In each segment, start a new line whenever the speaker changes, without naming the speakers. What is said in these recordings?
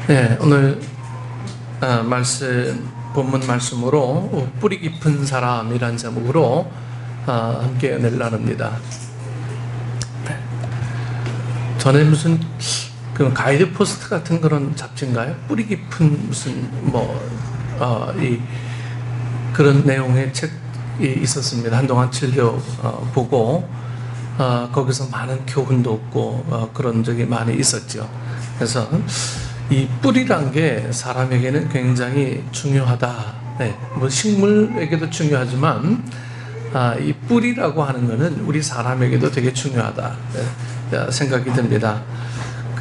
네, 오늘 본문 말씀으로 뿌리 깊은 사람이란 제목으로 함께 은혜를 나눕니다. 전에 무슨 그 가이드 포스트 같은 그런 잡지인가요? 뿌리 깊은 무슨 그런 내용의 책이 있었습니다. 한동안 즐겨 보고 거기서 많은 교훈도 얻고 그런 적이 많이 있었죠. 그래서 이 뿌리란 게 사람에게는 굉장히 중요하다. 네, 뭐 식물에게도 중요하지만 이 뿌리라고 하는 것은 우리 사람에게도 되게 중요하다 생각이 듭니다.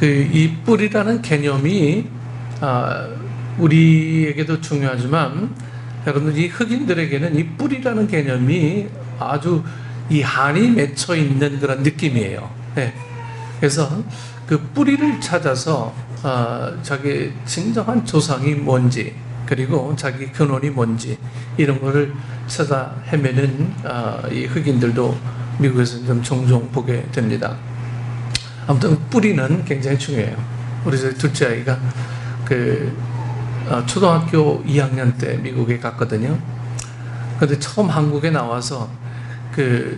이 뿌리라는 개념이 우리에게도 중요하지만 여러분, 이 흑인들에게는 이 뿌리라는 개념이 아주 이 한이 맺혀 있는 그런 느낌이에요. 네. 그래서 그 뿌리를 찾아서 자기 진정한 조상이 뭔지, 그리고 자기 근원이 뭔지, 이런 거를 찾아 헤매는 이 흑인들도 미국에서 좀 종종 보게 됩니다. 아무튼 뿌리는 굉장히 중요해요. 우리 둘째 아이가 초등학교 2학년 때 미국에 갔거든요. 근데 처음 한국에 나와서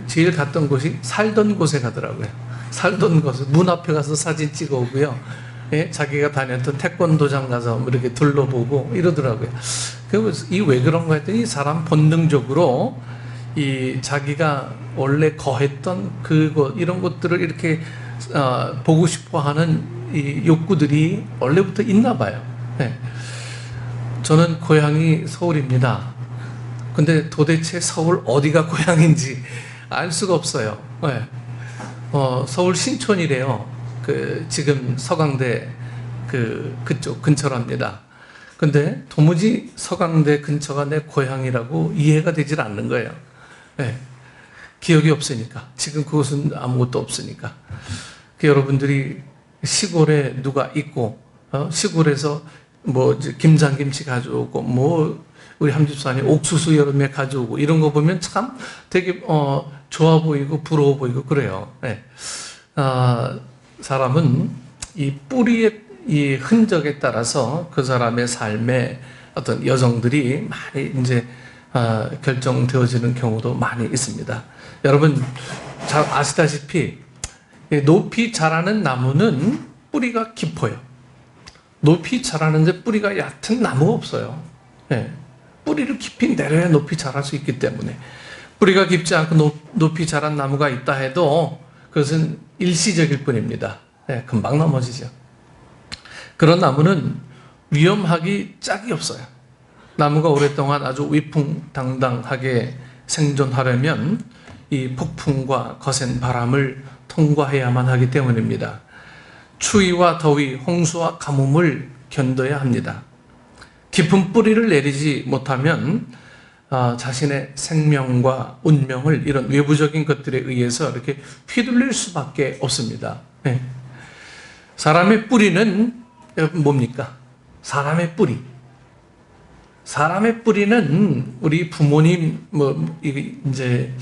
제일 갔던 곳이 살던 곳에 가더라고요. 살던 곳, 문 앞에 가서 사진 찍어 오고요. 예? 자기가 다녔던 태권도장 가서 이렇게 둘러보고 이러더라고요. 그래서 왜 그런가 했더니 사람 본능적으로 자기가 원래 거했던 그곳, 이런 것들을 이렇게 보고 싶어 하는 이 욕구들이 원래부터 있나 봐요. 예. 저는 고향이 서울입니다. 근데 도대체 서울 어디가 고향인지 알 수가 없어요. 예. 서울 신촌이래요. 지금 서강대 그쪽 근처랍니다. 근데 도무지 서강대 근처가 내 고향이라고 이해가 되질 않는 거예요. 네. 기억이 없으니까. 지금 그곳은 아무것도 없으니까. 여러분들이 시골에 누가 있고, 시골에서 김장김치 가져오고, 우리 함집사님 옥수수 여름에 가져오고, 이런 거 보면 참 되게, 좋아 보이고, 부러워 보이고, 그래요. 네. 사람은 이 뿌리의 이 흔적에 따라서 그 사람의 삶의 어떤 여정들이 많이 이제 결정되어지는 경우도 많이 있습니다. 여러분 잘 아시다시피 높이 자라는 나무는 뿌리가 깊어요. 높이 자라는데 뿌리가 얕은 나무가 없어요. 네. 뿌리를 깊이 내려야 높이 자랄 수 있기 때문에. 뿌리가 깊지 않고 높이 자란 나무가 있다 해도 그것은 일시적일 뿐입니다. 네, 금방 넘어지죠. 그런 나무는 위험하기 짝이 없어요. 나무가 오랫동안 아주 위풍당당하게 생존하려면 이 폭풍과 거센 바람을 통과해야만 하기 때문입니다. 추위와 더위, 홍수와 가뭄을 견뎌야 합니다. 깊은 뿌리를 내리지 못하면 자신의 생명과 운명을 이런 외부적인 것들에 의해서 이렇게 휘둘릴 수밖에 없습니다. 네. 사람의 뿌리는 뭡니까? 사람의 뿌리. 사람의 뿌리는 우리 부모님, 이제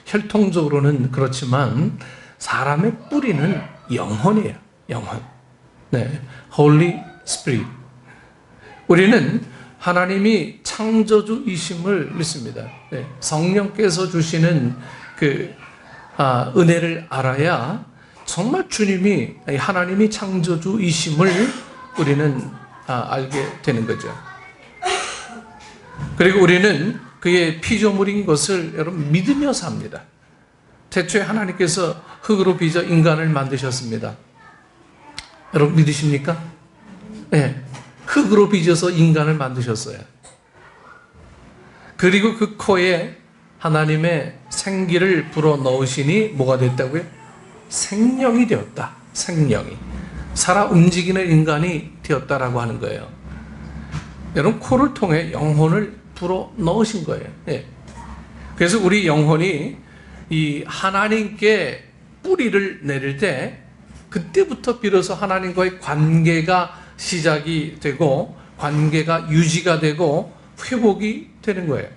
혈통적으로는 그렇지만 사람의 뿌리는 영혼이에요. 영혼. 네. Holy Spirit. 우리는 하나님이 창조주이심을 믿습니다. 네. 성령께서 주시는 은혜를 알아야 정말 주님이, 하나님이 창조주이심을 우리는 알게 되는 거죠. 그리고 우리는 그의 피조물인 것을 여러분 믿으며 삽니다. 태초에 하나님께서 흙으로 빚어 인간을 만드셨습니다. 여러분 믿으십니까? 네. 흙으로 빚어서 인간을 만드셨어요. 그리고 그 코에 하나님의 생기를 불어 넣으시니 뭐가 됐다고요? 생명이 되었다. 생명이. 살아 움직이는 인간이 되었다라고 하는 거예요. 여러분 코를 통해 영혼을 불어 넣으신 거예요. 네. 그래서 우리 영혼이 이 하나님께 뿌리를 내릴 때 그때부터 비로소 하나님과의 관계가 시작이 되고 관계가 유지가 되고 회복이 되는 거예요.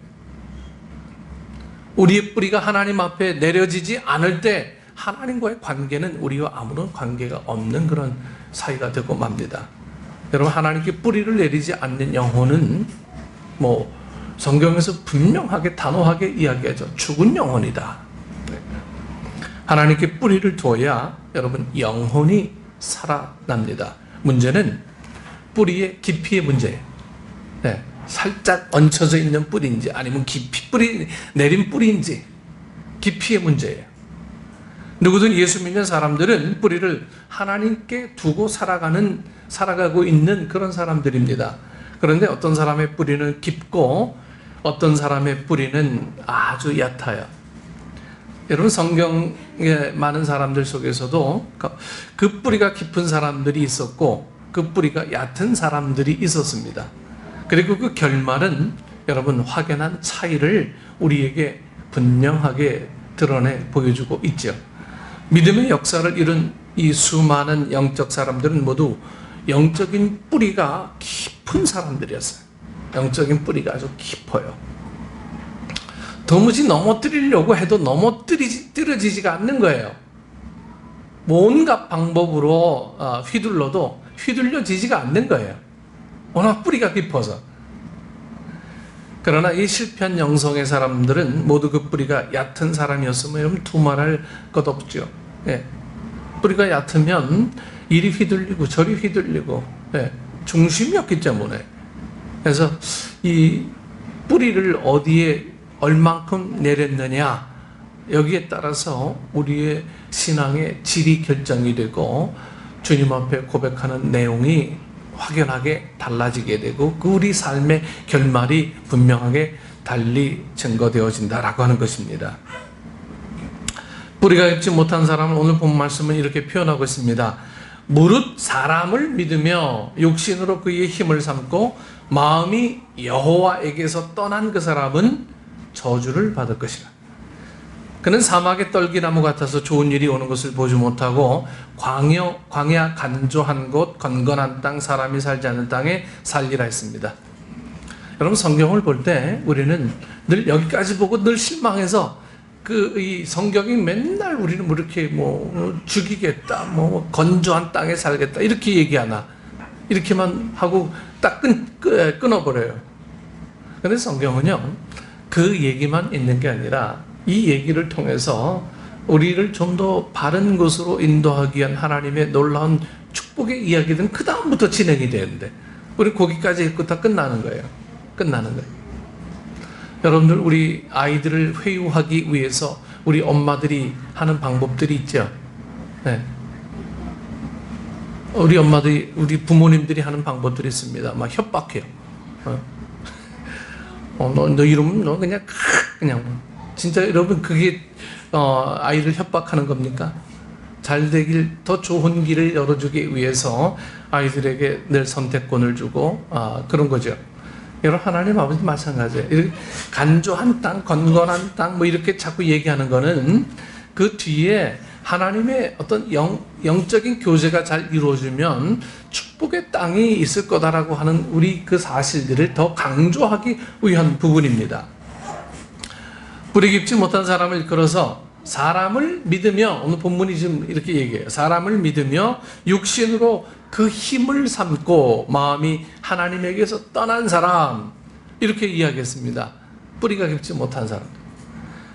우리의 뿌리가 하나님 앞에 내려지지 않을 때 하나님과의 관계는 우리와 아무런 관계가 없는 그런 사이가 되고 맙니다. 여러분, 하나님께 뿌리를 내리지 않는 영혼은 성경에서 분명하게 단호하게 이야기하죠. 죽은 영혼이다. 하나님께 뿌리를 둬야 여러분 영혼이 살아납니다. 문제는 뿌리의 깊이의 문제예요. 살짝 얹혀져 있는 뿌리인지 아니면 깊이 내린 뿌리인지 깊이의 문제예요. 누구든 예수 믿는 사람들은 뿌리를 하나님께 두고 살아가고 있는 그런 사람들입니다. 그런데 어떤 사람의 뿌리는 깊고 어떤 사람의 뿌리는 아주 얕아요. 여러분, 성경에 많은 사람들 속에서도 그 뿌리가 깊은 사람들이 있었고 그 뿌리가 얕은 사람들이 있었습니다. 그리고 그 결말은 여러분 확연한 차이를 우리에게 분명하게 드러내 보여주고 있죠. 믿음의 역사를 이룬 이 수많은 영적 사람들은 모두 영적인 뿌리가 깊은 사람들이었어요. 영적인 뿌리가 아주 깊어요. 도무지 넘어뜨리려고 해도 넘어뜨려지지가 않는 거예요. 온갖 방법으로 휘둘러도 휘둘려지지가 않는 거예요. 워낙 뿌리가 깊어서. 그러나 이 실패한 영성의 사람들은 모두 그 뿌리가 얕은 사람이었으면 두말할 것 없죠. 뿌리가 얕으면 이리 휘둘리고 저리 휘둘리고 중심이 없기 때문에. 그래서 이 뿌리를 어디에 얼만큼 내렸느냐, 여기에 따라서 우리의 신앙의 질이 결정이 되고 주님 앞에 고백하는 내용이 확연하게 달라지게 되고 그 우리 삶의 결말이 분명하게 달리 증거되어진다라고 하는 것입니다. 뿌리가 깊지 못한 사람은 오늘 본 말씀은 이렇게 표현하고 있습니다. 무릇 사람을 믿으며 육신으로 그의 힘을 삼고 마음이 여호와에게서 떠난 그 사람은 저주를 받을 것이라. 그는 사막의 떨기나무 같아서 좋은 일이 오는 것을 보지 못하고 광야 간조한 곳 건건한 땅 사람이 살지 않는 땅에 살리라 했습니다. 여러분, 성경을 볼 때 우리는 늘 여기까지 보고 늘 실망해서 이 성경이 맨날 우리는 이렇게 죽이겠다, 건조한 땅에 살겠다 이렇게 얘기하나, 이렇게만 하고 딱 끊어버려요. 그런데 성경은요, 그 얘기만 있는 게 아니라 이 얘기를 통해서 우리를 좀 더 바른 곳으로 인도하기 위한 하나님의 놀라운 축복의 이야기들은 그 다음부터 진행이 되는데 우리 거기까지 읽고 다 끝나는 거예요. 여러분들, 우리 아이들을 회유하기 위해서 우리 엄마들이 하는 방법들이 있죠. 우리 엄마들이, 우리 부모님들이 하는 방법들이 있습니다. 막 협박해요. 너 이러면 너 그냥 진짜 여러분, 그게 아이를 협박하는 겁니까? 잘 되길, 더 좋은 길을 열어주기 위해서 아이들에게 늘 선택권을 주고 그런 거죠. 여러분, 하나님 아버지 마찬가지예요. 이렇게 간조한 땅, 건건한 땅 이렇게 자꾸 얘기하는 거는 그 뒤에 하나님의 어떤 영적인 교제가 잘 이루어지면 축복의 땅이 있을 거다라고 하는 우리 그 사실들을 더 강조하기 위한 부분입니다. 뿌리 깊지 못한 사람을 이끌어서 사람을 믿으며, 오늘 본문이 지금 이렇게 얘기해요. 사람을 믿으며 육신으로 그 힘을 삼고 마음이 하나님에게서 떠난 사람, 이렇게 이야기했습니다. 뿌리가 깊지 못한 사람.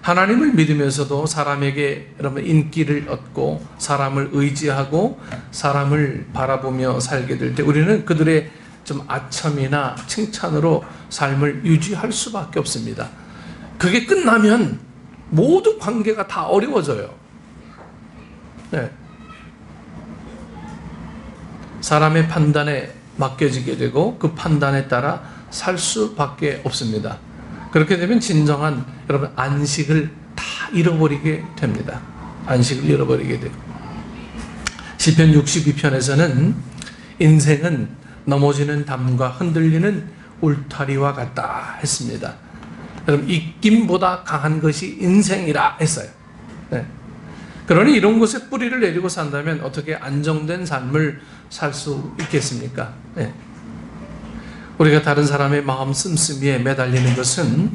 하나님을 믿으면서도 사람에게 여러분 인기를 얻고 사람을 의지하고 사람을 바라보며 살게 될 때 우리는 그들의 좀 아첨이나 칭찬으로 삶을 유지할 수밖에 없습니다. 그게 끝나면 모든 관계가 다 어려워져요. 사람의 판단에 맡겨지게 되고 그 판단에 따라 살 수밖에 없습니다. 그렇게 되면 진정한 여러분 안식을 다 잃어버리게 됩니다. 안식을 잃어버리게 돼요. 시편 62편에서는 인생은 넘어지는 담과 흔들리는 울타리와 같다 했습니다. 여러분, 입김보다 강한 것이 인생이라 했어요. 그러니 이런 곳에 뿌리를 내리고 산다면 어떻게 안정된 삶을 살 수 있겠습니까? 우리가 다른 사람의 마음 씀씀이에 매달리는 것은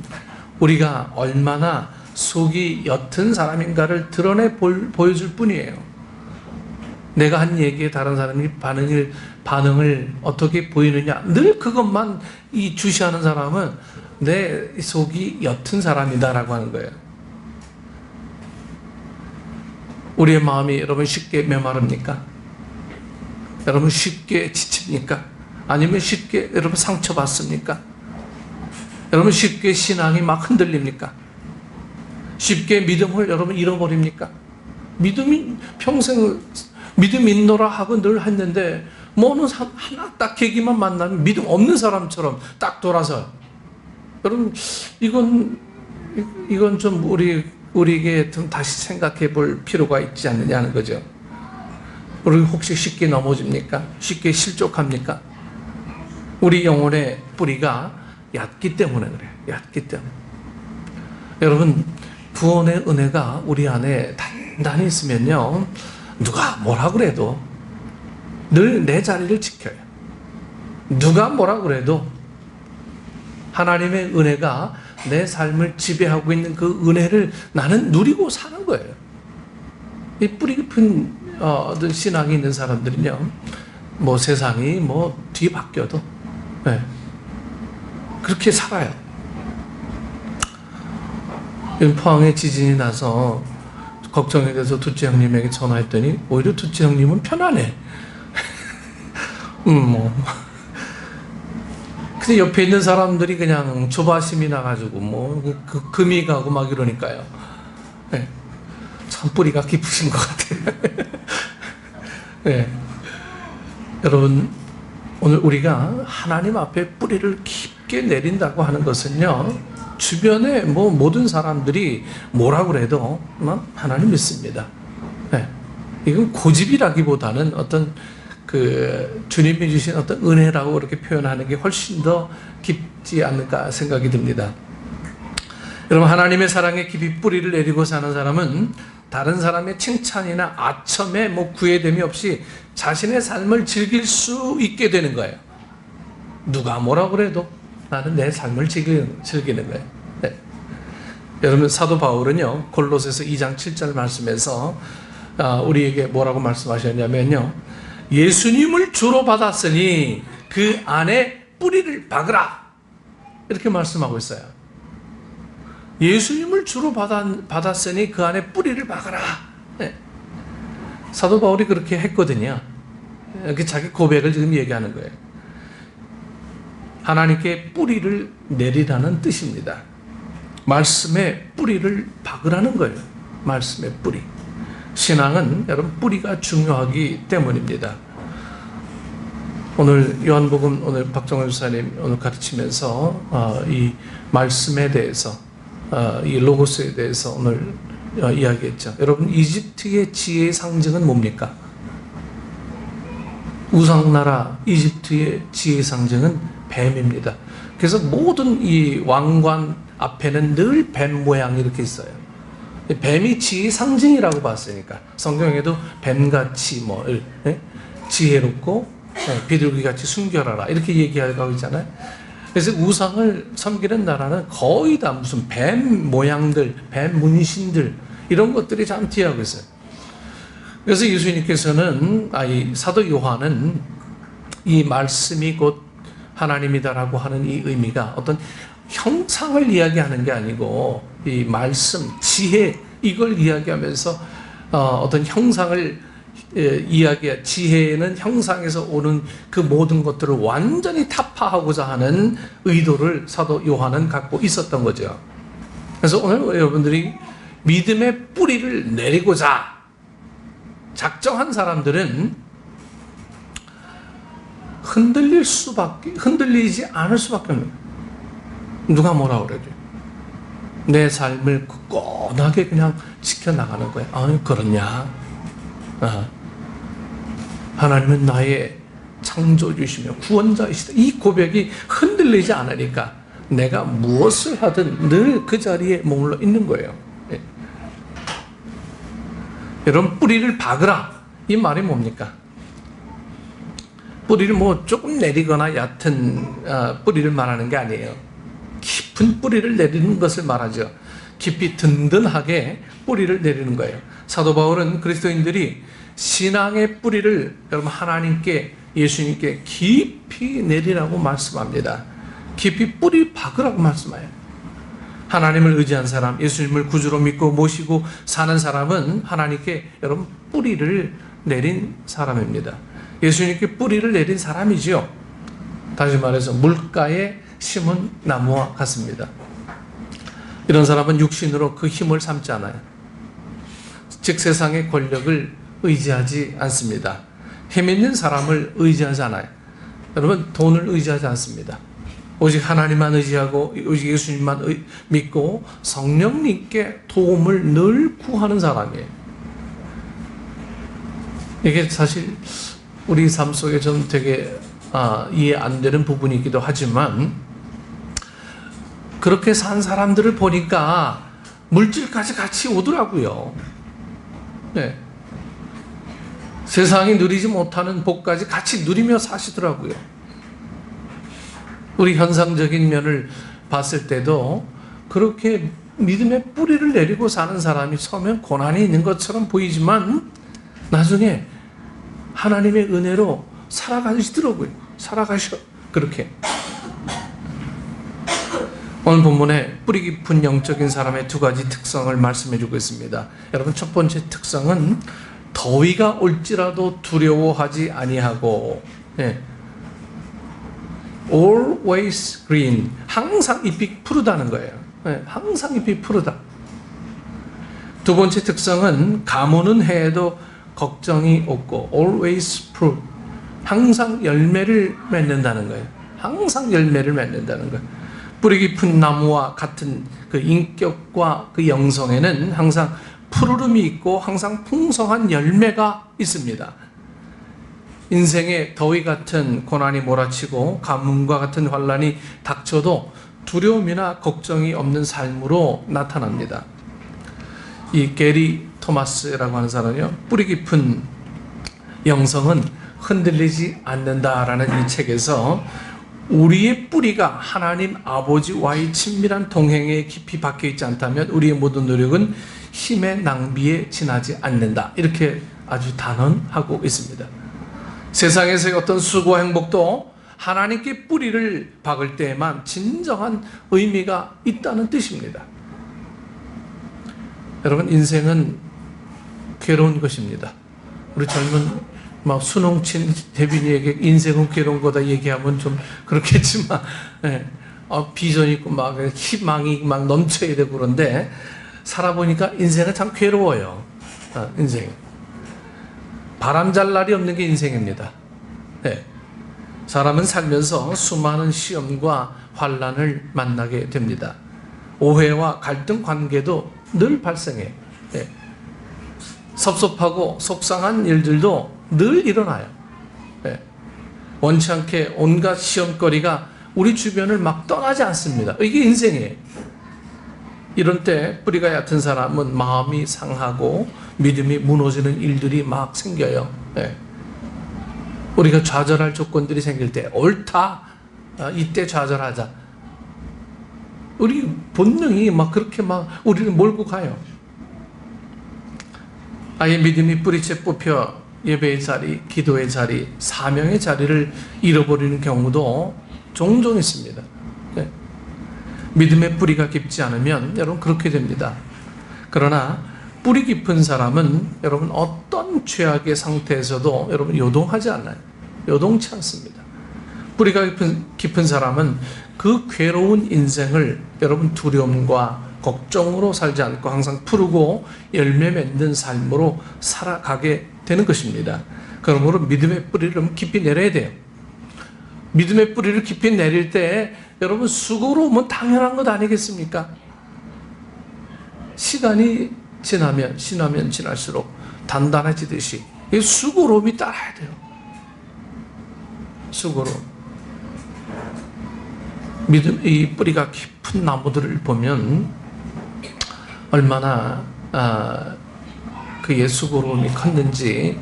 우리가 얼마나 속이 옅은 사람인가를 드러내 보여줄 뿐이에요. 내가 한 얘기에 다른 사람이 반응을 어떻게 보이느냐, 늘 그것만 주시하는 사람은 내 속이 옅은 사람이다라고 하는 거예요. 우리의 마음이 여러분 쉽게 메마릅니까? 여러분 쉽게 지칩니까? 아니면 쉽게 여러분 상처받습니까? 여러분 쉽게 신앙이 막 흔들립니까? 쉽게 믿음을 여러분 잃어버립니까? 믿음이 평생 믿음 있노라 하고 늘 했는데 뭐는 하나 딱 계기만 만나면 믿음 없는 사람처럼 딱 돌아서, 여러분 이건 좀 우리에게 좀 다시 생각해 볼 필요가 있지 않느냐는 거죠. 우리 혹시 쉽게 넘어집니까? 쉽게 실족합니까? 우리 영혼의 뿌리가 얕기 때문에 그래요. 얕기 때문에. 여러분, 구원의 은혜가 우리 안에 단단히 있으면요, 누가 뭐라 그래도 늘 내 자리를 지켜요. 누가 뭐라 그래도 하나님의 은혜가 내 삶을 지배하고 있는 그 은혜를 나는 누리고 사는 거예요. 이 뿌리 깊은 신앙이 있는 사람들은요, 뭐 세상이 뭐 뒤바뀌어도 그렇게 살아요. 포항에 지진이 나서 걱정이 돼서 둘째 형님에게 전화했더니 오히려 둘째 형님은 편안해. 근데 옆에 있는 사람들이 그냥 조바심이 나가지고 금이 가고 막 이러니까요. 참 뿌리가 깊으신 것 같아요. 여러분, 오늘 우리가 하나님 앞에 뿌리를 깊게 내린다고 하는 것은요, 주변에 모든 사람들이 뭐라 그래도 하나님 믿습니다. 이건 고집이라기보다는 어떤 주님이 주신 어떤 은혜라고 그렇게 표현하는 게 훨씬 더 깊지 않을까 생각이 듭니다. 여러분, 하나님의 사랑에 깊이 뿌리를 내리고 사는 사람은 다른 사람의 칭찬이나 아첨에 구애됨이 없이 자신의 삶을 즐길 수 있게 되는 거예요. 누가 뭐라 그래도 나는 내 삶을 즐기는 거예요. 여러분, 사도 바울은요, 골로새서 2장 7절 말씀에서 우리에게 뭐라고 말씀하셨냐면요, 예수님을 주로 받았으니 그 안에 뿌리를 박으라, 이렇게 말씀하고 있어요. 예수님을 주로 받았으니 그 안에 뿌리를 박으라. 사도 바울이 그렇게 했거든요. 자기 고백을 지금 얘기하는 거예요. 하나님께 뿌리를 내리라는 뜻입니다. 말씀에 뿌리를 박으라는 거예요. 말씀의 뿌리. 신앙은 여러분 뿌리가 중요하기 때문입니다. 오늘 요한복음, 오늘 박정원 집사님 오늘 가르치면서 이 말씀에 대해서, 이 로고스에 대해서 오늘 이야기했죠. 여러분, 이집트의 지혜의 상징은 뭡니까? 우상나라 이집트의 지혜의 상징은 뱀입니다. 그래서 모든 이 왕관 앞에는 늘 뱀 모양이 이렇게 있어요. 뱀이 지혜의 상징이라고 봤으니까 성경에도 뱀같이 지혜롭고 비둘기같이 순결하라 이렇게 얘기하고 있잖아요. 그래서 우상을 섬기는 나라는 거의 다 무슨 뱀 모양들, 뱀 문신들 이런 것들이 참 뒤하고 있어요. 그래서 예수님께서는, 이 사도 요한은 이 말씀이 곧 하나님이다라고 하는 이 의미가 어떤 형상을 이야기하는 게 아니고 이 말씀, 지혜, 이걸 이야기하면서 어떤 형상을 지혜는 형상에서 오는 그 모든 것들을 완전히 타파하고자 하는 의도를 사도 요한은 갖고 있었던 거죠. 그래서 오늘 여러분들이 믿음의 뿌리를 내리고자 작정한 사람들은 흔들리지 않을 수밖에 없는 거예요. 누가 뭐라 그래도 내 삶을 굳건하게 그냥 지켜나가는 거예요. 그렇냐? 하나님은 나의 창조주시며 구원자이시다. 이 고백이 흔들리지 않으니까 내가 무엇을 하든 늘 그 자리에 머물러 있는 거예요. 여러분, 뿌리를 박으라, 이 말이 뭡니까? 뿌리를 조금 내리거나 얕은 뿌리를 말하는 게 아니에요. 깊은 뿌리를 내리는 것을 말하죠. 깊이 든든하게 뿌리를 내리는 거예요. 사도 바울은 그리스도인들이 신앙의 뿌리를 여러분 하나님께, 예수님께 깊이 내리라고 말씀합니다. 깊이 뿌리 박으라고 말씀해요. 하나님을 의지한 사람, 예수님을 구주로 믿고 모시고 사는 사람은 하나님께 여러분 뿌리를 내린 사람입니다. 예수님께 뿌리를 내린 사람이지요. 다시 말해서 물가에 심은 나무와 같습니다. 이런 사람은 육신으로 그 힘을 삼지 않아요. 즉 세상의 권력을 의지하지 않습니다. 힘 있는 사람을 의지하지 않아요. 여러분 돈을 의지하지 않습니다. 오직 하나님만 의지하고 오직 예수님만 믿고 성령님께 도움을 늘 구하는 사람이에요. 이게 사실 우리 삶 속에 좀 되게 이해 안 되는 부분이기도 하지만 그렇게 산 사람들을 보니까 물질까지 같이 오더라고요. 네. 세상이 누리지 못하는 복까지 같이 누리며 사시더라고요. 우리 현상적인 면을 봤을 때도 그렇게 믿음의 뿌리를 내리고 사는 사람이 처음엔 고난이 있는 것처럼 보이지만 나중에 하나님의 은혜로 살아가시더라고요. 살아가셔. 그렇게. 오늘 본문에 뿌리 깊은 영적인 사람의 두 가지 특성을 말씀해 주고 있습니다. 여러분 첫 번째 특성은 더위가 올지라도 두려워하지 아니하고 always green, 항상 잎이 푸르다는 거예요. 항상 잎이 푸르다. 두 번째 특성은 가무는 해에도 걱정이 없고 always fruit, 항상 열매를 맺는다는 거예요. 항상 열매를 맺는다는 거예요. 뿌리 깊은 나무와 같은 그 인격과 그 영성에는 항상 푸르름이 있고 항상 풍성한 열매가 있습니다. 인생에 더위 같은 고난이 몰아치고 가뭄과 같은 환란이 닥쳐도 두려움이나 걱정이 없는 삶으로 나타납니다. 이 게리 토마스라고 하는 사람이요, 뿌리 깊은 영성은 흔들리지 않는다라는 이 책에서 우리의 뿌리가 하나님 아버지와의 친밀한 동행에 깊이 박혀 있지 않다면 우리의 모든 노력은 힘의 낭비에 지나지 않는다. 이렇게 아주 단언하고 있습니다. 세상에서의 어떤 수고와 행복도 하나님께 뿌리를 박을 때에만 진정한 의미가 있다는 뜻입니다. 여러분 인생은 괴로운 것입니다. 우리 젊은 수능친 대빈이에게 인생은 괴로운 거다 얘기하면 좀 그렇겠지만 비전 있고 희망이 넘쳐야 되고 그런데 살아보니까 인생은 참 괴로워요. 인생 바람 잘 날이 없는 게 인생입니다. 사람은 살면서 수많은 시험과 환난을 만나게 됩니다. 오해와 갈등 관계도 늘 발생해요. 섭섭하고 속상한 일들도 늘 일어나요. 원치 않게 온갖 시험거리가 우리 주변을 막 떠나지 않습니다. 이게 인생이에요. 이런 때 뿌리가 얕은 사람은 마음이 상하고 믿음이 무너지는 일들이 막 생겨요. 우리가 좌절할 조건들이 생길 때 옳다, 이때 좌절하자. 우리 본능이 막 그렇게 막 우리를 몰고 가요. 아예 믿음이 뿌리채 뽑혀 예배의 자리, 기도의 자리, 사명의 자리를 잃어버리는 경우도 종종 있습니다. 믿음의 뿌리가 깊지 않으면 여러분 그렇게 됩니다. 그러나 뿌리 깊은 사람은 여러분 어떤 죄악의 상태에서도 여러분 요동하지 않아요. 요동치 않습니다. 뿌리가 깊은 사람은 그 괴로운 인생을 여러분 두려움과 걱정으로 살지 않고 항상 푸르고 열매 맺는 삶으로 살아가게 되는 것입니다. 그러므로 믿음의 뿌리를 깊이 내려야 돼요. 믿음의 뿌리를 깊이 내릴 때 여러분 수고로우면 당연한 것 아니겠습니까? 시간이 지나면 지날수록 단단해지듯이 이 수고로움이 따라야 돼요. 수고로움. 믿음의 뿌리가 깊은 나무들을 보면 얼마나 그의 수고로움이 컸는지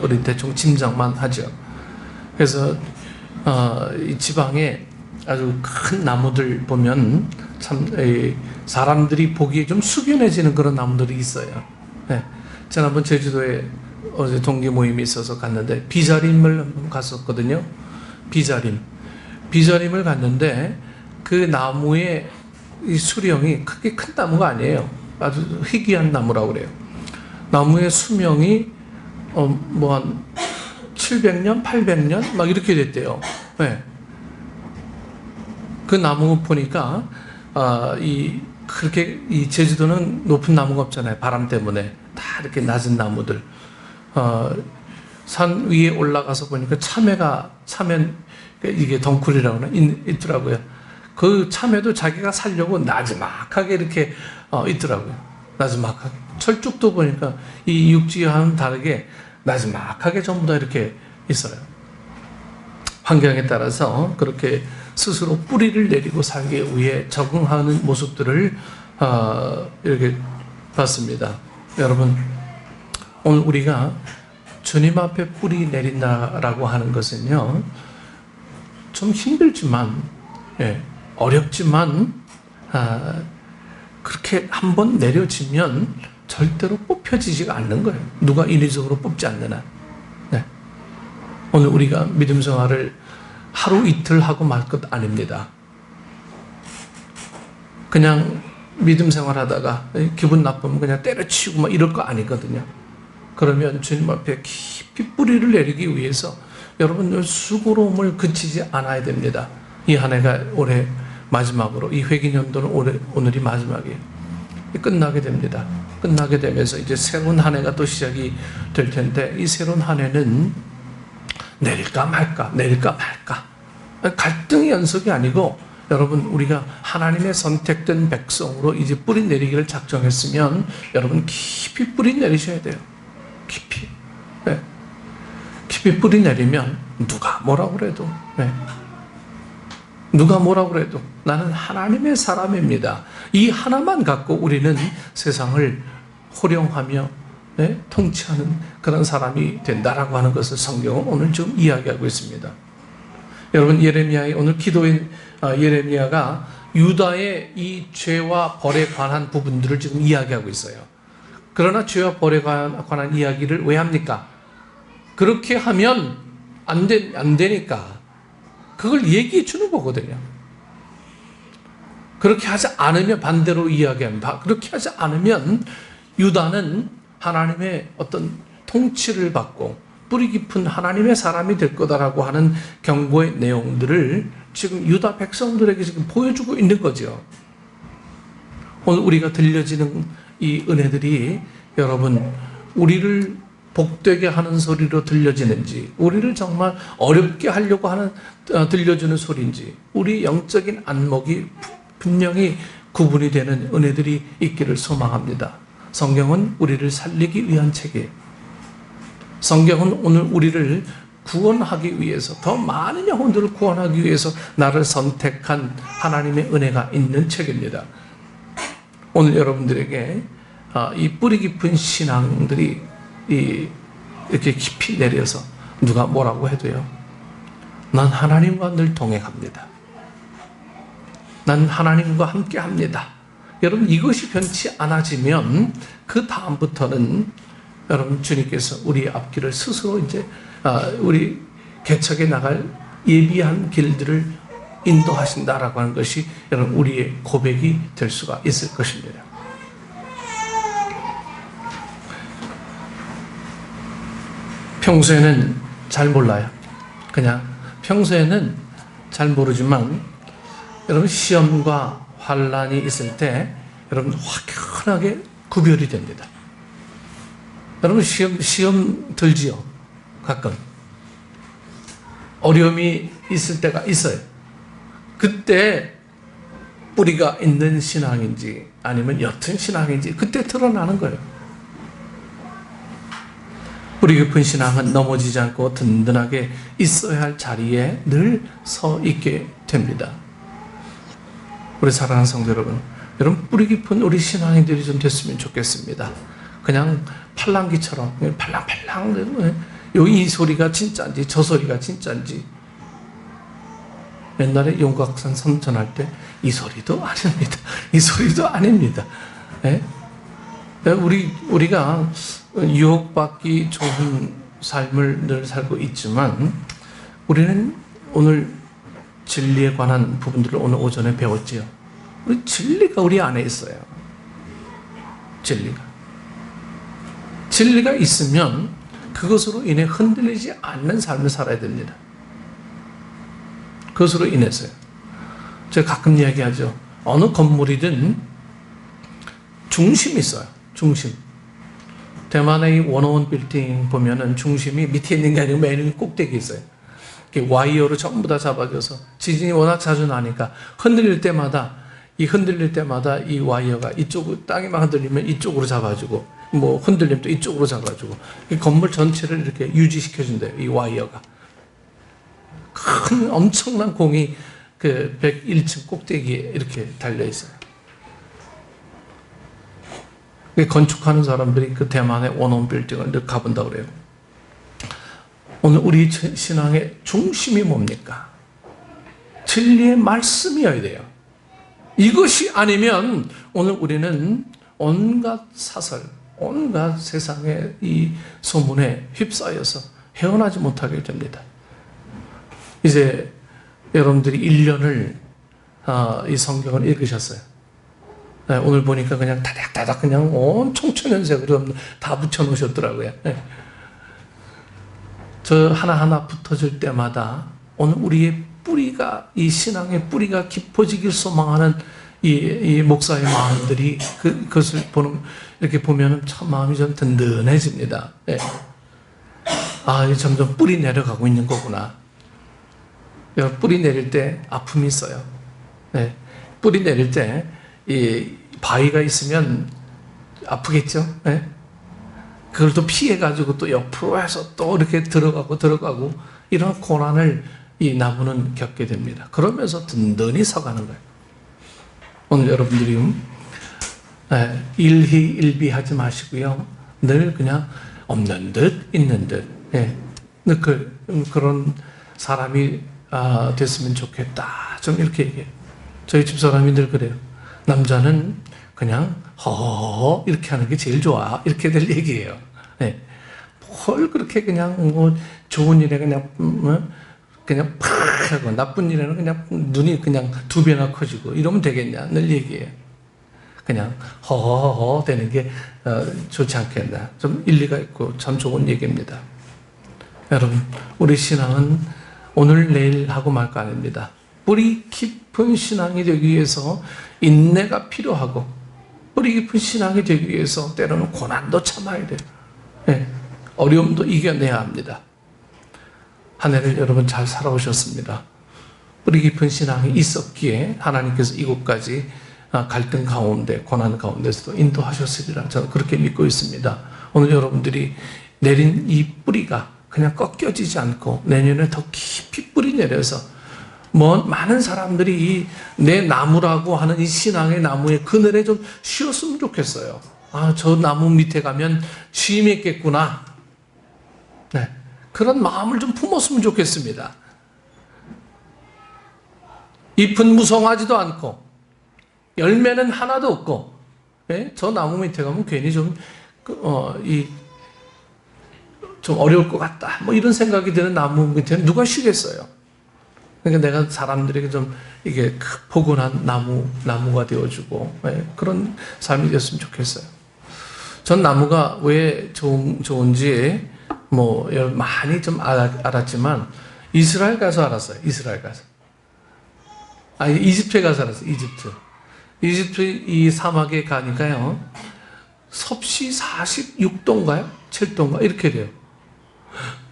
우리 대충 짐작만 하죠. 그래서 이 지방에 아주 큰 나무들 보면 참 사람들이 보기에 좀 숙연해지는 그런 나무들이 있어요. 지난번 제주도에 어제 동기 모임이 있어서 갔는데 비자림을 한번 갔었거든요. 비자림을 갔는데 그 나무의 이 수령이 크게 큰 나무가 아니에요. 아주 희귀한 나무라고 그래요. 나무의 수명이 뭐 한 700년, 800년 막 이렇게 됐대요. 네. 그 나무 보니까 그렇게 이 제주도는 높은 나무가 없잖아요. 바람 때문에 다 이렇게 낮은 나무들. 산 위에 올라가서 보니까 참외 이게 덩쿨이라고 있더라고요. 그 참외도 자기가 살려고 나지막하게 이렇게 있더라고요. 나지막하게. 철쭉도 보니까 이 육지와는 다르게 나지막하게 전부 다 이렇게 있어요. 환경에 따라서 그렇게 스스로 뿌리를 내리고 살기 위해 적응하는 모습들을 이렇게 봤습니다. 여러분, 오늘 우리가 주님 앞에 뿌리 내린다라고 하는 것은요, 좀 힘들지만, 어렵지만, 그렇게 한번 내려지면 절대로 뽑혀지지가 않는 거예요. 누가 인위적으로 뽑지 않는 한. 네. 오늘 우리가 믿음 생활을 하루 이틀 하고 말 것 아닙니다. 그냥 믿음 생활하다가 기분 나쁘면 그냥 때려치우고 막 이럴 거 아니거든요. 그러면 주님 앞에 깊이 뿌리를 내리기 위해서 여러분 수고로움을 그치지 않아야 됩니다. 이 한 해가 올해 마지막으로, 이 회기년도는 오늘이 마지막이에요. 끝나게 됩니다. 끝나게 되면서 이제 새로운 한 해가 또 시작이 될 텐데, 이 새로운 한 해는 내릴까 말까 갈등의 연속이 아니고, 여러분 우리가 하나님의 선택된 백성으로 이제 뿌리 내리기를 작정했으면 여러분 깊이 뿌리 내리셔야 돼요. 깊이. 네. 깊이 뿌리 내리면 누가 뭐라고 그래도, 누가 뭐라고 그래도 나는 하나님의 사람입니다. 이 하나만 갖고 우리는 세상을 호령하며 통치하는 그런 사람이 된다라고 하는 것을 성경은 오늘 좀 이야기하고 있습니다. 여러분, 예레미야의 오늘 기도인 예레미야가 유다의 이 죄와 벌에 관한 부분들을 지금 이야기하고 있어요. 그러나 죄와 벌에 관한 이야기를 왜 합니까? 그렇게 하면 안 되니까 그걸 얘기해 주는 거거든요. 그렇게 하지 않으면 반대로 이야기합니다. 그렇게 하지 않으면 유다는 하나님의 어떤 통치를 받고 뿌리 깊은 하나님의 사람이 될 거다라고 하는 경고의 내용들을 지금 유다 백성들에게 지금 보여주고 있는 거죠. 오늘 우리가 들려지는 이 은혜들이 여러분 우리를 복되게 하는 소리로 들려지는지, 우리를 정말 어렵게 하려고 하는 들려주는 소리인지, 우리 영적인 안목이 분명히 구분이 되는 은혜들이 있기를 소망합니다. 성경은 우리를 살리기 위한 책이에요. 성경은 오늘 우리를 구원하기 위해서, 더 많은 영혼들을 구원하기 위해서 나를 선택한 하나님의 은혜가 있는 책입니다. 오늘 여러분들에게 이 뿌리 깊은 신앙들이 이렇게 깊이 내려서 누가 뭐라고 해도요, 난 하나님과 늘 동행합니다. 난 하나님과 함께 합니다. 여러분, 이것이 변치 않아지면 그 다음부터는 여러분 주님께서 우리의 앞길을 스스로 이제 우리 개척해 나갈 예비한 길들을 인도하신다라고 하는 것이 여러분 우리의 고백이 될 수가 있을 것입니다. 평소에는 잘 몰라요. 그냥 평소에는 잘 모르지만 여러분 시험과 환란이 있을 때 여러분 확연하게 구별이 됩니다. 여러분 시험 들지요. 가끔 어려움이 있을 때가 있어요. 그때 뿌리가 있는 신앙인지 아니면 옅은 신앙인지 그때 드러나는 거예요. 뿌리 깊은 신앙은 넘어지지 않고 든든하게 있어야 할 자리에 늘 서 있게 됩니다. 우리 사랑하는 성도 여러분, 뿌리 깊은 우리 신앙인들이 좀 됐으면 좋겠습니다. 그냥 팔랑귀처럼 팔랑팔랑 이 소리가 진짜인지 저 소리가 진짜인지, 옛날에 용각산 선전할 때 이 소리도 아닙니다. 이 소리도 아닙니다. 우리가 유혹받기 좋은 삶을 늘 살고 있지만 우리는 오늘 진리에 관한 부분들을 오늘 오전에 배웠지요. 우리 진리가 우리 안에 있어요. 진리가 있으면 그것으로 인해 흔들리지 않는 삶을 살아야 됩니다. 그것으로 인해서요. 제가 가끔 이야기하죠. 어느 건물이든 중심이 있어요. 중심. 대만의 원어원 빌딩 보면은 중심이 밑에 있는 게 아니고 맨 꼭대기에 있어요. 와이어로 전부 다 잡아줘서 지진이 워낙 자주 나니까 흔들릴 때마다 이 와이어가 이쪽으로 땅이 막 흔들리면 이쪽으로 잡아주고 뭐 흔들리면 또 이쪽으로 잡아주고 이 건물 전체를 이렇게 유지시켜준대요. 이 와이어가 큰 엄청난 공이 그 101층 꼭대기에 이렇게 달려 있어요. 건축하는 사람들이 그 대만의 원원 빌딩을 늘 가본다고 그래요. 오늘 우리 신앙의 중심이 뭡니까? 진리의 말씀이어야 돼요. 이것이 아니면 오늘 우리는 온갖 사설, 온갖 세상의 이 소문에 휩싸여서 헤어나지 못하게 됩니다. 이제 여러분들이 1년을 이 성경을 읽으셨어요. 네, 오늘 보니까 그냥 다닥다닥 그냥 온 총천연색으로 다 붙여놓으셨더라고요. 네. 저 하나하나 붙어질 때마다 오늘 우리의 뿌리가, 이 신앙의 뿌리가 깊어지길 소망하는 이 목사의 마음들이 그것을 이렇게 보면은 참 마음이 좀 든든해집니다. 네. 점점 뿌리 내려가고 있는 거구나. 뿌리 내릴 때 아픔이 있어요. 네. 뿌리 내릴 때 이 바위가 있으면 아프겠죠. 네. 그걸 또 피해가지고 또 옆으로 해서 또 이렇게 들어가고 이런 고난을 이 나무는 겪게 됩니다. 그러면서 든든히 서가는 거예요. 오늘 여러분들이 일희일비하지 마시고요. 늘 그냥 없는 듯 있는 듯 그런 사람이 됐으면 좋겠다. 좀 이렇게 얘기해요. 저희 집사람이 늘 그래요. 남자는 그냥 허허허 이렇게 하는 게 제일 좋아. 이렇게들 얘기해요. 네. 뭘 그렇게 그냥 뭐 좋은 일에 그냥 팍 하고 나쁜 일에는 그냥 눈이 그냥 2배나 커지고 이러면 되겠냐 늘 얘기해요. 그냥 허허허 되는 게 좋지 않겠나. 좀 일리가 있고 참 좋은 얘기입니다. 여러분 우리 신앙은 오늘 내일 하고 말 거 아닙니다. 뿌리 깊은 신앙이 되기 위해서 인내가 필요하고 뿌리 깊은 신앙이 되기 위해서 때로는 고난도 참아야 돼요. 네. 어려움도 이겨내야 합니다. 한 해를 여러분 잘 살아오셨습니다. 뿌리 깊은 신앙이 있었기에 하나님께서 이곳까지 갈등 가운데 고난 가운데서도 인도하셨으리라 저는 그렇게 믿고 있습니다. 오늘 여러분들이 내린 이 뿌리가 그냥 꺾여지지 않고 내년에 더 깊이 뿌리 내려서 많은 사람들이 내 나무라고 하는 이 신앙의 나무의 그늘에 좀 쉬었으면 좋겠어요. 저 나무 밑에 가면 쉼이 있겠구나. 네. 그런 마음을 좀 품었으면 좋겠습니다. 잎은 무성하지도 않고 열매는 하나도 없고 저 나무 밑에 가면 괜히 좀 어려울 것 같다. 이런 생각이 드는 나무 밑에는 누가 쉬겠어요? 그러니까 내가 사람들에게 좀 이게 포근한 나무가 되어주고 그런 삶이 되었으면 좋겠어요. 전 나무가 왜 좋은지 많이 좀 알았지만 이스라엘 가서 알았어요. 이스라엘 가서. 이집트에 가서 알았어요. 이집트 이 사막에 가니까요. 섭씨 46도인가요? 7도인가? 이렇게 돼요.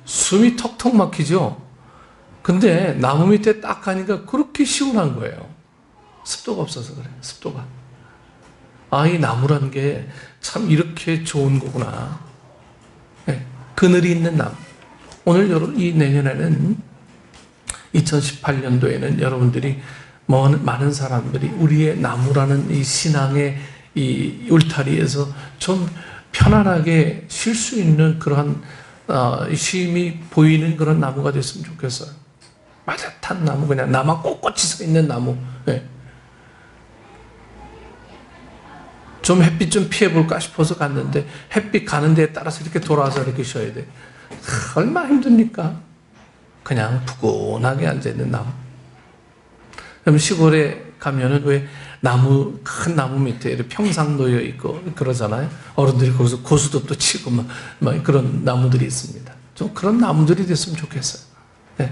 숨이 턱턱 막히죠? 근데 나무 밑에 딱 가니까 그렇게 시원한 거예요. 습도가 없어서 그래요. 습도가. 이 나무라는 게 참 이렇게 좋은 거구나. 네. 그늘이 있는 나무. 오늘 이 내년에는 2018년도에는 여러분들이 많은 사람들이 우리의 나무라는 이 신앙의 이 울타리에서 좀 편안하게 쉴 수 있는 그러한 쉼이 보이는 그런 나무가 됐으면 좋겠어요. 마젓한 나무, 그냥 나만 꼿꼿이 서 있는 나무. 네. 좀 햇빛 좀 피해볼까 싶어서 갔는데 햇빛 가는 데에 따라서 이렇게 돌아서 이렇게 쉬어야 돼. 얼마나 힘듭니까? 그냥 푸근하게 앉아있는 나무. 그럼 시골에 가면은 왜 나무, 큰 나무 밑에 이렇게 평상 놓여 있고 그러잖아요. 어른들이 거기서 고스톱도 치고 막 그런 나무들이 있습니다. 좀 그런 나무들이 됐으면 좋겠어요. 네.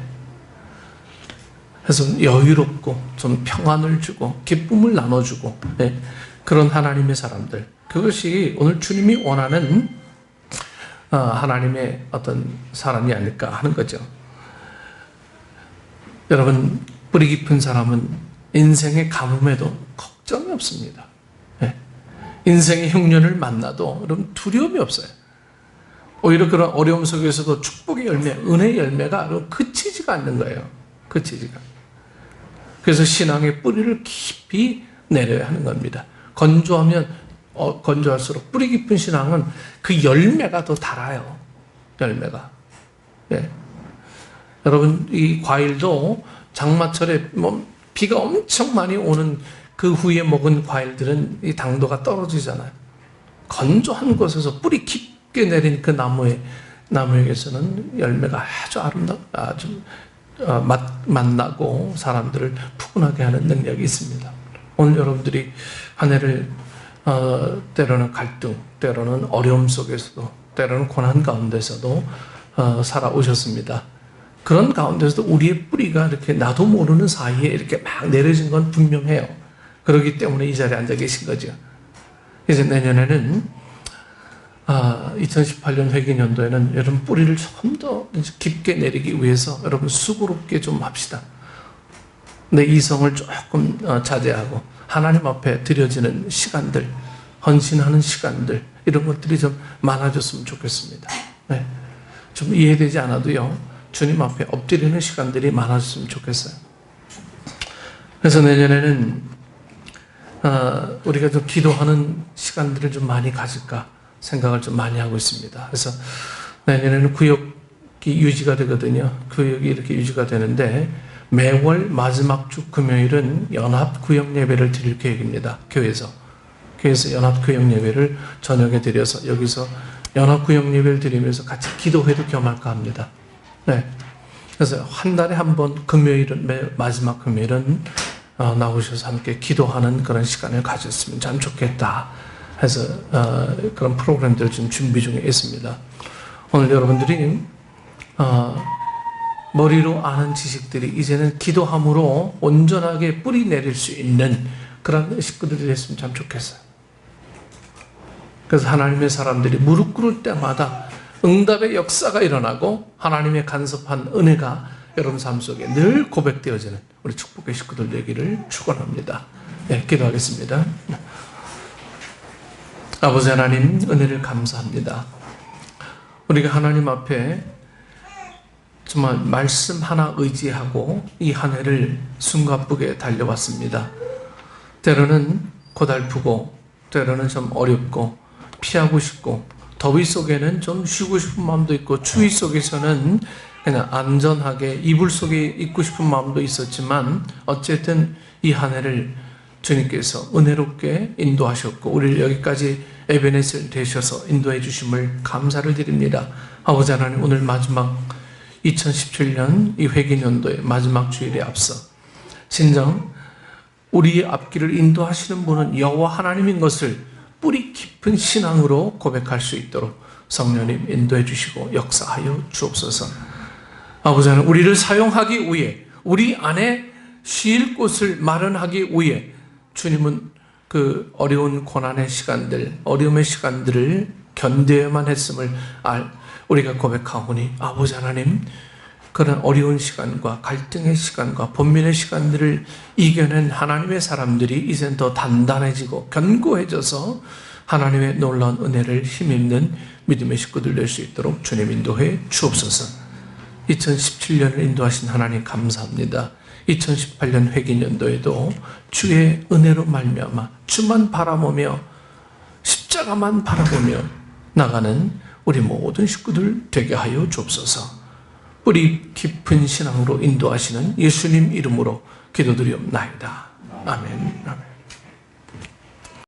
그래서 여유롭고 좀 평안을 주고 기쁨을 나눠주고 네. 그런 하나님의 사람들. 그것이 오늘 주님이 원하는 하나님의 어떤 사람이 아닐까 하는 거죠. 여러분, 뿌리 깊은 사람은 인생의 가뭄에도 걱정이 없습니다. 네. 인생의 흉년을 만나도 여러분 두려움이 없어요. 오히려 그런 어려움 속에서도 축복의 열매, 은혜의 열매가 그치지가 않는 거예요. 그치지가. 그래서 신앙의 뿌리를 깊이 내려야 하는 겁니다. 건조하면 건조할수록 뿌리 깊은 신앙은 그 열매가 더 달아요. 열매가. 네. 여러분, 이 과일도 장마철에 비가 엄청 많이 오는 그 후에 먹은 과일들은 이 당도가 떨어지잖아요. 건조한 곳에서 뿌리 깊게 내린 그 나무에게서는 열매가 아주 아주 맛나고 사람들을 푸근하게 하는 능력이 있습니다. 오늘 여러분들이 한 해를 때로는 갈등, 때로는 어려움 속에서도, 때로는 고난 가운데서도 살아오셨습니다. 그런 가운데서도 우리의 뿌리가 이렇게 나도 모르는 사이에 이렇게 막 내려진 건 분명해요. 그렇기 때문에 이 자리에 앉아 계신 거죠. 이제 내년에는 2018년 회계년도에는 여러분 뿌리를 좀 더 깊게 내리기 위해서 여러분 수고롭게 좀 합시다. 내 이성을 조금 자제하고 하나님 앞에 드려지는 시간들, 헌신하는 시간들, 이런 것들이 좀 많아졌으면 좋겠습니다. 네. 좀 이해되지 않아도요, 주님 앞에 엎드리는 시간들이 많아졌으면 좋겠어요. 그래서 내년에는 우리가 좀 기도하는 시간들을 좀 많이 가질까 생각을 좀 많이 하고 있습니다. 그래서 내년에는 구역이 유지가 되거든요. 구역이 이렇게 유지가 되는데 매월 마지막 주 금요일은 연합 구역 예배를 드릴 계획입니다. 교회에서 연합 구역 예배를 저녁에 드려서 여기서 연합 구역 예배를 드리면서 같이 기도회도 겸할까 합니다. 네. 그래서 한 달에 한 번 금요일은 마지막 금요일은 나오셔서 함께 기도하는 그런 시간을 가졌으면 참 좋겠다 해서 그런 프로그램들을 지금 준비 중에 있습니다. 오늘 여러분들이 머리로 아는 지식들이 이제는 기도함으로 온전하게 뿌리 내릴 수 있는 그런 식구들이 됐으면 참 좋겠어요. 그래서 하나님의 사람들이 무릎 꿇을 때마다 응답의 역사가 일어나고 하나님의 간섭한 은혜가 여러분 삶 속에 늘 고백되어지는 우리 축복의 식구들 되기를 축원합니다. 네, 기도하겠습니다. 아버지 하나님, 은혜를 감사합니다. 우리가 하나님 앞에 정말 말씀 하나 의지하고 이 한 해를 숨가쁘게 달려왔습니다. 때로는 고달프고 때로는 좀 어렵고 피하고 싶고 더위 속에는 좀 쉬고 싶은 마음도 있고 추위 속에서는 그냥 안전하게 이불 속에 있고 싶은 마음도 있었지만 어쨌든 이 한 해를 주님께서 은혜롭게 인도하셨고 우리를 여기까지 에베네셀 되셔서 인도해 주심을 감사를 드립니다. 아버지 하나님, 오늘 마지막 2017년 이 회계년도의 마지막 주일에 앞서 진정 우리의 앞길을 인도하시는 분은 여호와 하나님인 것을 뿌리 깊은 신앙으로 고백할 수 있도록 성령님 인도해 주시고 역사하여 주옵소서. 아버지 하나님, 우리를 사용하기 위해 우리 안에 쉴 곳을 마련하기 위해 주님은 그 어려운 고난의 시간들, 어려움의 시간들을 견뎌야만 했음을 우리가 고백하오니 아버지 하나님, 그런 어려운 시간과 갈등의 시간과 번민의 시간들을 이겨낸 하나님의 사람들이 이젠 더 단단해지고 견고해져서 하나님의 놀라운 은혜를 힘입는 믿음의 식구들 될 수 있도록 주님 인도해 주옵소서. 2017년을 인도하신 하나님 감사합니다. 2018년 회기년도에도 주의 은혜로 말미암아 주만 바라보며 십자가만 바라보며 나가는 우리 모든 식구들 되게 하여 주옵소서. 뿌리 깊은 신앙으로 인도하시는 예수님 이름으로 기도드리옵나이다. 아멘. 아멘.